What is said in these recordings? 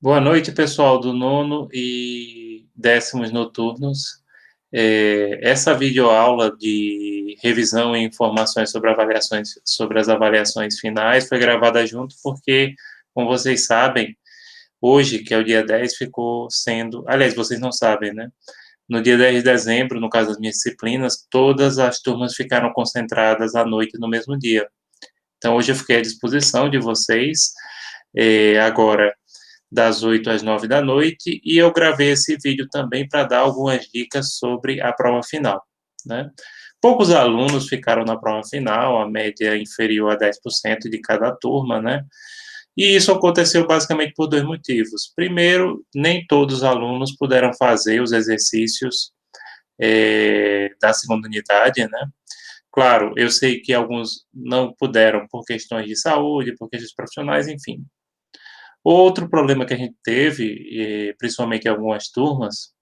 Boa noite, pessoal do nono e décimos noturnos. Essa videoaula de revisão e informações sobre as avaliações finais foi gravada junto porque, como vocês sabem, hoje, que é o dia 10, ficou sendo... Aliás, vocês não sabem, né? No dia 10 de dezembro, no caso das minhas disciplinas, todas as turmas ficaram concentradas à noite no mesmo dia. Então, hoje eu fiquei à disposição de vocês, agora das 8 às 9 da noite, e eu gravei esse vídeo também para dar algumas dicas sobre a prova final, né? Poucos alunos ficaram na prova final, a média inferior a 10% de cada turma, né? E isso aconteceu basicamente por dois motivos. Primeiro, nem todos os alunos puderam fazer os exercícios da segunda unidade, né? Claro, eu sei que alguns não puderam por questões de saúde, por questões profissionais, enfim. Outro problema que a gente teve, principalmente em algumas turmas,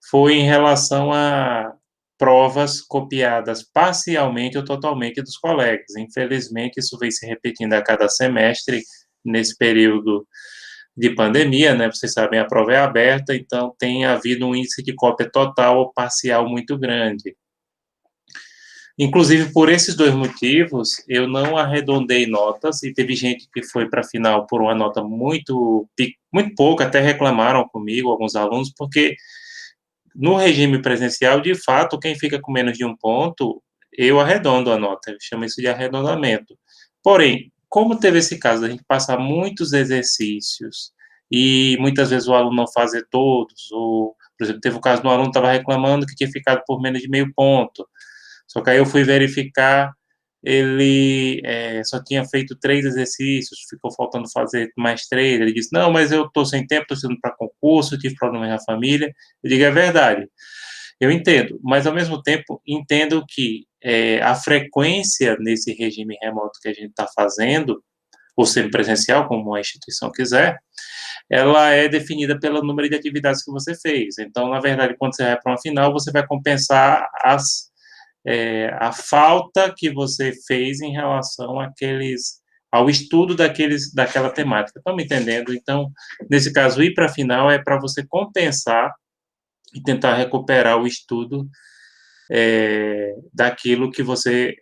foi em relação a provas copiadas parcialmente ou totalmente dos colegas. Infelizmente, isso vem se repetindo a cada semestre nesse período de pandemia, né? Vocês sabem, a prova é aberta, então tem havido um índice de cópia total ou parcial muito grande. Inclusive, por esses dois motivos, eu não arredondei notas, e teve gente que foi para a final por uma nota muito pouca, até reclamaram comigo, alguns alunos, porque no regime presencial, de fato, quem fica com menos de um ponto, eu arredondo a nota, eu chamo isso de arredondamento. Porém, como teve esse caso da gente passar muitos exercícios, e muitas vezes o aluno não fazer todos, ou, por exemplo, teve o caso do aluno que estava reclamando que tinha ficado por menos de meio ponto, só que aí eu fui verificar, ele só tinha feito 3 exercícios, ficou faltando fazer mais 3. Ele disse, não, mas eu estou sem tempo, estou estudando para concurso, tive problemas na família. Eu digo, é verdade, eu entendo, mas ao mesmo tempo entendo que a frequência nesse regime remoto que a gente está fazendo, ou semipresencial, como a instituição quiser, ela é definida pelo número de atividades que você fez. Então, na verdade, quando você vai para uma final, você vai compensar a falta que você fez em relação ao estudo daquela temática. Estão me entendendo? Então, nesse caso, ir para a final é para você compensar e tentar recuperar o estudo daquilo que você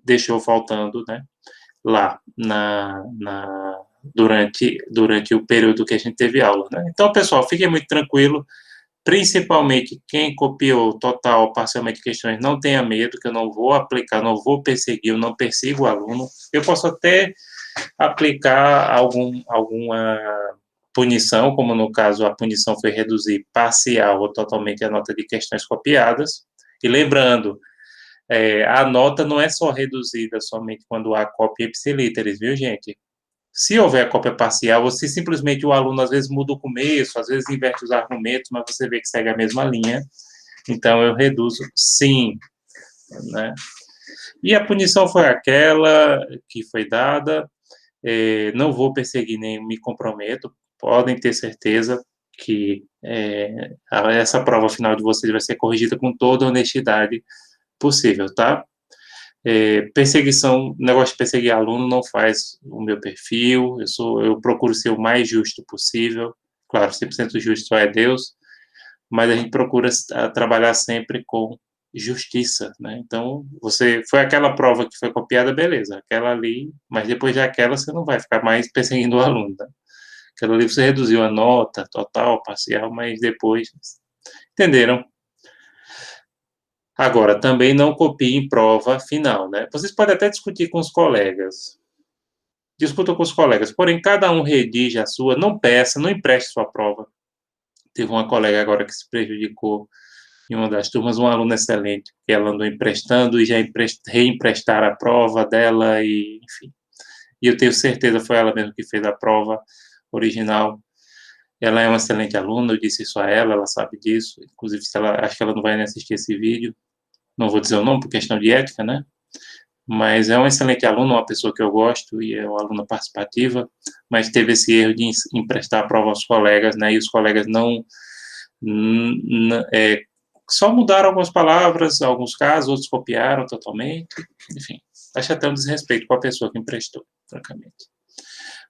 deixou faltando, né, lá durante o período que a gente teve aula, né? Então, pessoal, fiquem muito tranquilo. Principalmente quem copiou total ou parcialmente questões, não tenha medo, que eu não vou aplicar, não vou perseguir, eu não persigo o aluno. Eu posso até aplicar alguma punição, como no caso a punição foi reduzir parcial ou totalmente a nota de questões copiadas. E lembrando, a nota não é só reduzida somente quando há cópia ipsilíteres, viu, gente? Se houver cópia parcial, ou se simplesmente o aluno às vezes muda o começo, às vezes inverte os argumentos, mas você vê que segue a mesma linha, então eu reduzo sim, né? E a punição foi aquela que foi dada, não vou perseguir nem me comprometo, podem ter certeza que essa prova final de vocês vai ser corrigida com toda a honestidade possível, tá? Perseguição, negócio de perseguir aluno não faz o meu perfil, eu procuro ser o mais justo possível, claro, 100% justo só é Deus, mas a gente procura trabalhar sempre com justiça, né? Então, foi aquela prova que foi copiada, beleza, aquela ali, mas depois daquela você não vai ficar mais perseguindo o aluno, né? Aquela ali você reduziu a nota, total, parcial, mas depois, entenderam? Agora, também não copie em prova final, né? Vocês podem até discutir com os colegas. Discuta com os colegas, porém, cada um redige a sua, não peça, não empreste sua prova. Teve uma colega agora que se prejudicou em uma das turmas, uma aluna excelente, que ela andou emprestando e já reemprestaram a prova dela, e enfim. E eu tenho certeza foi ela mesma que fez a prova original. Ela é uma excelente aluna, eu disse isso a ela, ela sabe disso. Inclusive, acho que ela não vai nem assistir esse vídeo. Não vou dizer o nome por questão de ética, né? Mas é uma excelente aluna, uma pessoa que eu gosto e é uma aluna participativa, mas teve esse erro de emprestar a prova aos colegas, né? E os colegas só mudaram algumas palavras, alguns casos, outros copiaram totalmente, enfim. Acho até um desrespeito com a pessoa que emprestou, francamente.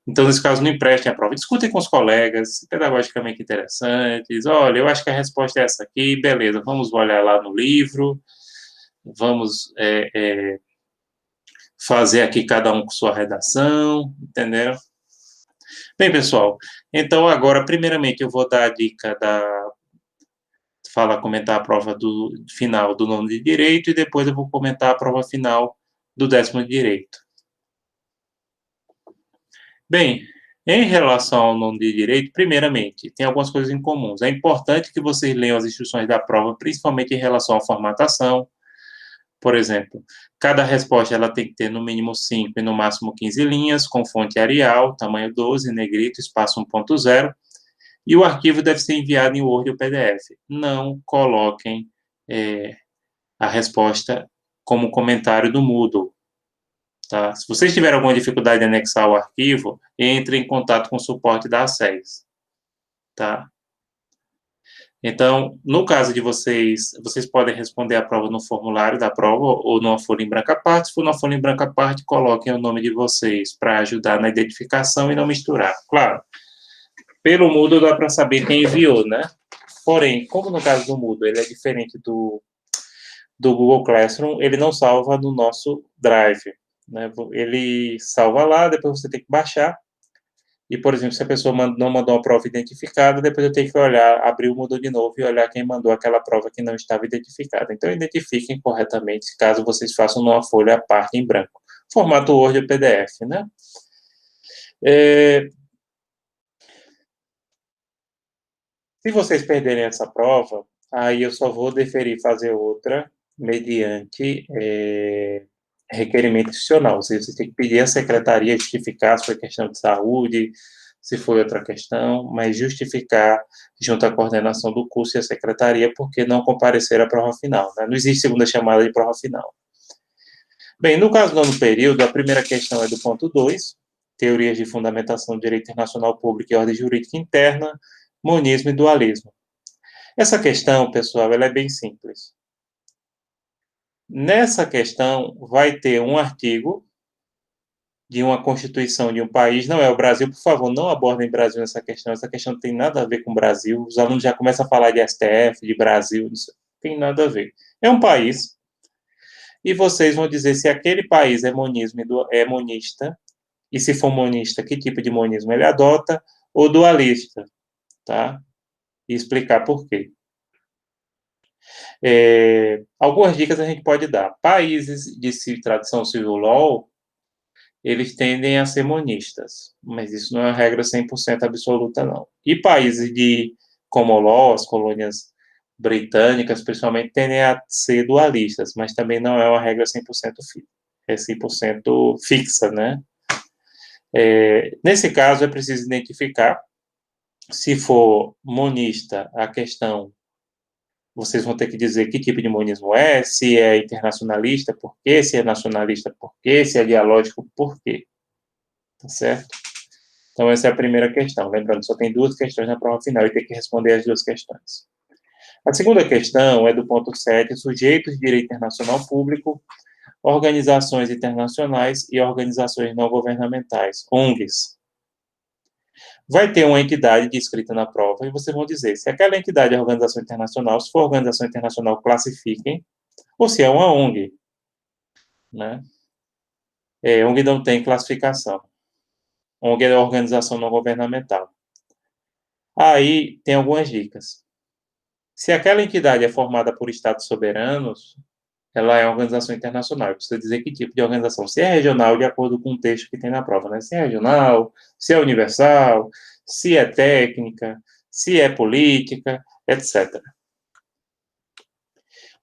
Então, nesse caso, não emprestem a prova. Discutem com os colegas, pedagogicamente interessantes. Olha, eu acho que a resposta é essa aqui, beleza, vamos olhar lá no livro, vamos fazer aqui cada um com sua redação, entendeu? Bem, pessoal, então agora, primeiramente, eu vou dar a dica comentar a prova do final do nono de Direito e depois eu vou comentar a prova final do 10º de Direito. Bem, em relação ao nono de Direito, primeiramente, tem algumas coisas em comuns. É importante que vocês leiam as instruções da prova, principalmente em relação à formatação. Por exemplo, cada resposta ela tem que ter no mínimo 5 e no máximo 15 linhas, com fonte Arial, tamanho 12, negrito, espaço 1.0, e o arquivo deve ser enviado em Word ou PDF. Não coloquem a resposta como comentário do Moodle. Tá? Se vocês tiverem alguma dificuldade em anexar o arquivo, entre em contato com o suporte da ACES. Tá? Então, no caso de vocês podem responder a prova no formulário da prova ou numa folha em branca à parte. Se for numa folha em branca à parte, coloquem o nome de vocês para ajudar na identificação e não misturar. Claro, pelo Moodle dá para saber quem enviou, né? Porém, como no caso do Moodle ele é diferente do Google Classroom, ele não salva no nosso Drive. Né? Ele salva lá, depois você tem que baixar. E, por exemplo, se a pessoa não mandou uma prova identificada, depois eu tenho que olhar, abrir o Moodle de novo e olhar quem mandou aquela prova que não estava identificada. Então, identifiquem corretamente, caso vocês façam numa folha à parte em branco. Formato Word ou PDF, né? Se vocês perderem essa prova, aí eu só vou deferir fazer outra mediante requerimento institucional. Ou seja, você tem que pedir à secretaria justificar se foi questão de saúde, se foi outra questão, mas justificar junto à coordenação do curso e à secretaria, porque não compareceram à prova final. Né? Não existe segunda chamada de prova final. Bem, no caso do nono período, a primeira questão é do ponto 2, teorias de fundamentação do direito internacional público e ordem jurídica interna, monismo e dualismo. Essa questão, pessoal, ela é bem simples. Nessa questão, vai ter um artigo de uma constituição de um país, não é o Brasil, por favor, não abordem Brasil nessa questão não tem nada a ver com o Brasil, os alunos já começam a falar de STF, de Brasil, não tem nada a ver. É um país, e vocês vão dizer se aquele país é monista, e se for monista, que tipo de monismo ele adota, ou dualista, tá? E explicar por quê. Algumas dicas a gente pode dar. Países de tradição civil law, eles tendem a ser monistas, mas isso não é uma regra 100% absoluta, não. E países de common law, as colônias britânicas, principalmente, tendem a ser dualistas, mas também não é uma regra 100% fixa, né? Nesse caso, é preciso identificar, se for monista, a questão, vocês vão ter que dizer que tipo de monismo é, se é internacionalista, por quê, se é nacionalista, por quê, se é dialógico, por quê. Tá certo? Então, essa é a primeira questão. Lembrando, só tem 2 questões na prova final e tem que responder as 2 questões. A segunda questão é do ponto 7, sujeitos de direito internacional público, organizações internacionais e organizações não governamentais, ONGs. Vai ter uma entidade descrita na prova e vocês vão dizer se aquela entidade é organização internacional, se for organização internacional, classifiquem, ou se é uma ONG. Né? ONG não tem classificação. ONG é organização não governamental. Aí tem algumas dicas. Se aquela entidade é formada por estados soberanos, ela é uma organização internacional. Precisa dizer que tipo de organização. Se é regional, de acordo com o texto que tem na prova. Né? Se é regional, se é universal, se é técnica, se é política, etc.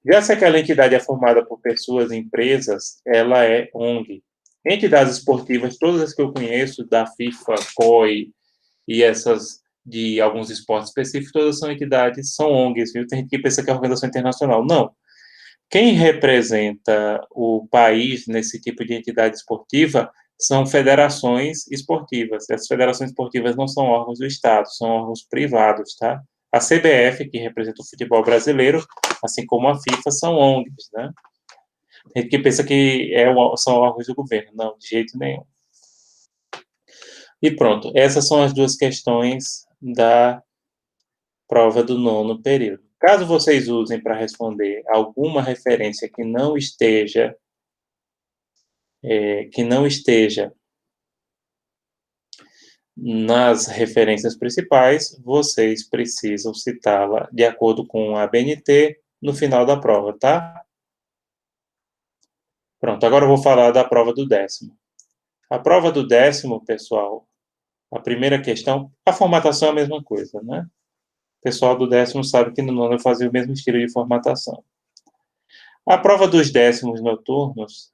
Já se aquela entidade é formada por pessoas e empresas, ela é ONG. Entidades esportivas, todas as que eu conheço, da FIFA, COI e essas de alguns esportes específicos, todas são entidades, são ONGs, viu? Tem gente que pensa que é organização internacional. Não. Quem representa o país nesse tipo de entidade esportiva são federações esportivas. Essas federações esportivas não são órgãos do Estado, são órgãos privados, tá? A CBF, que representa o futebol brasileiro, assim como a FIFA, são ONGs, né? Tem gente que pensa que são órgãos do governo. Não, de jeito nenhum. E pronto, essas são as duas questões da prova do 9º período. Caso vocês usem para responder alguma referência que não esteja nas referências principais, vocês precisam citá-la de acordo com a ABNT no final da prova, tá? Pronto, agora eu vou falar da prova do 10º. A prova do 10º, pessoal, a primeira questão, a formatação é a mesma coisa, né? O pessoal do 10º sabe que no 9º eu fazia o mesmo estilo de formatação. A prova dos 10º noturnos,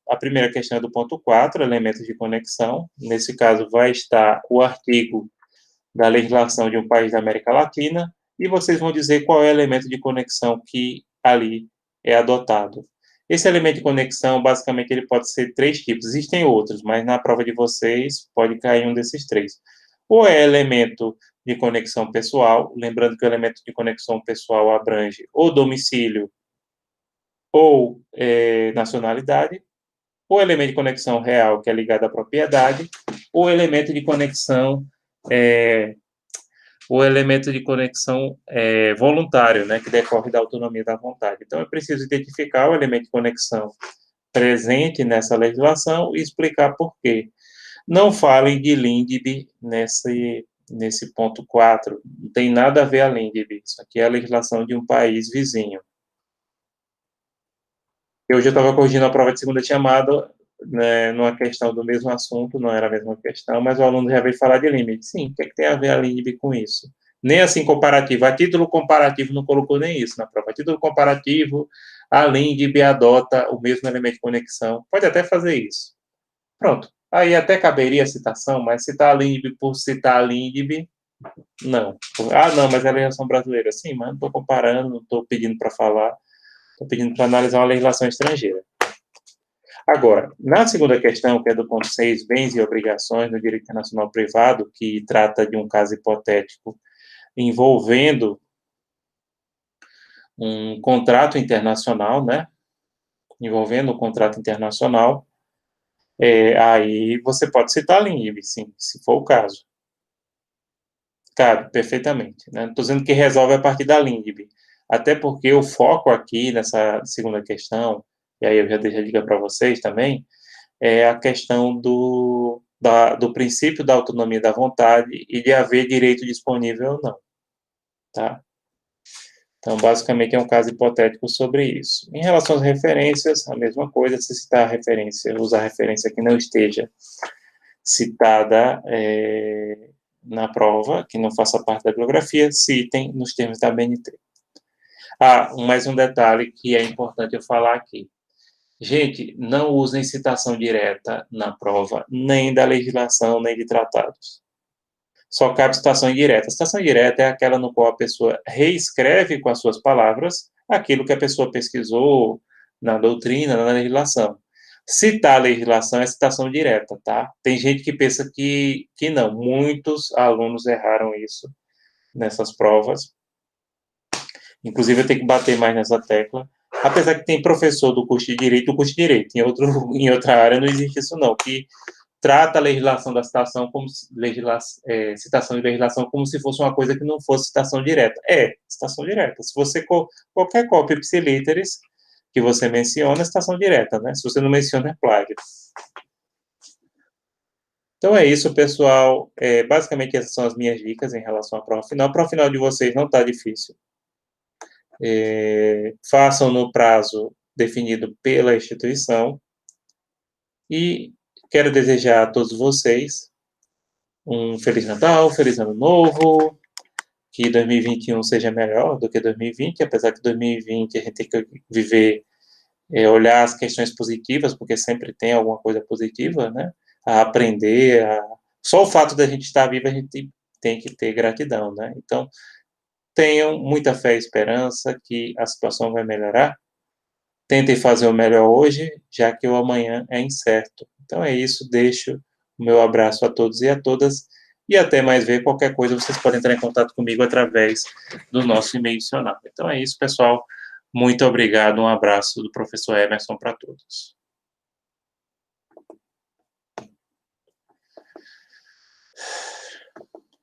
a primeira questão é do ponto 4, elementos de conexão. Nesse caso, vai estar o artigo da legislação de um país da América Latina, e vocês vão dizer qual é o elemento de conexão que ali é adotado. Esse elemento de conexão, basicamente, ele pode ser 3 tipos. Existem outros, mas na prova de vocês pode cair um desses 3. Ou é elemento de conexão pessoal, lembrando que o elemento de conexão pessoal abrange ou domicílio ou nacionalidade, ou elemento de conexão real, que é ligado à propriedade, ou elemento de conexão voluntário, né, que decorre da autonomia da vontade. Então, eu preciso identificar o elemento de conexão presente nessa legislação e explicar por quê. Não falem de LINDB nesse ponto 4, não tem nada a ver a LINDB, isso aqui é a legislação de um país vizinho. Eu já estava corrigindo a prova de segunda chamada, né, numa questão do mesmo assunto, não era a mesma questão, mas o aluno já veio falar de limite. Sim, o que, é que tem a ver a LINDB com isso? Nem assim comparativo. A título comparativo não colocou nem isso na prova. A título comparativo, a LINDB adota o mesmo elemento de conexão. Pode até fazer isso. Pronto. Aí até caberia a citação, mas citar a LINDB por citar a LINDB, não. Ah, não, mas é a legislação brasileira. Sim, mas não estou comparando, não estou pedindo para falar, estou pedindo para analisar uma legislação estrangeira. Agora, na segunda questão, que é do ponto 6, bens e obrigações no direito internacional privado, que trata de um caso hipotético envolvendo um contrato internacional, né? Envolvendo um contrato internacional, aí você pode citar a LINDB, sim, se for o caso. Cabe, perfeitamente. Né? Não estou dizendo que resolve a partir da LINDB, até porque o foco aqui nessa segunda questão, e aí eu já deixo a dica para vocês também, é a questão do princípio da autonomia da vontade e de haver direito disponível ou não, tá? Então, basicamente, é um caso hipotético sobre isso. Em relação às referências, a mesma coisa, se citar a referência, usar a referência que não esteja citada na prova, que não faça parte da bibliografia, citem nos termos da BNT. Mais um detalhe que é importante eu falar aqui. Gente, não usem citação direta na prova, nem da legislação, nem de tratados. Só cabe citação indireta. A citação indireta é aquela no qual a pessoa reescreve com as suas palavras aquilo que a pessoa pesquisou na doutrina, na legislação. Citar a legislação é citação direta, tá? Tem gente que pensa que não. Muitos alunos erraram isso nessas provas. Inclusive, eu tenho que bater mais nessa tecla. Apesar que tem professor do curso de Direito, em outra área não existe isso não, que trata a legislação da citação como citação de legislação como se fosse uma coisa que não fosse citação direta. Citação direta. Se você qualquer cópia ipsilíteris que você menciona, é citação direta, né? Se você não menciona, é plágio. Então é isso, pessoal. Basicamente essas são as minhas dicas em relação à prova final. A prova final de vocês não está difícil. Façam no prazo definido pela instituição e quero desejar a todos vocês um Feliz Natal, Feliz Ano Novo, que 2021 seja melhor do que 2020, apesar que 2020 a gente tem que viver, olhar as questões positivas, porque sempre tem alguma coisa positiva, né, a aprender, só o fato da gente estar vivo a gente tem que ter gratidão, né, então tenham muita fé e esperança que a situação vai melhorar. Tentem fazer o melhor hoje, já que o amanhã é incerto. Então é isso, deixo o meu abraço a todos e a todas, e até mais ver. Qualquer coisa, vocês podem entrar em contato comigo através do nosso e-mail adicional. Então é isso, pessoal. Muito obrigado, um abraço do professor Emerson para todos.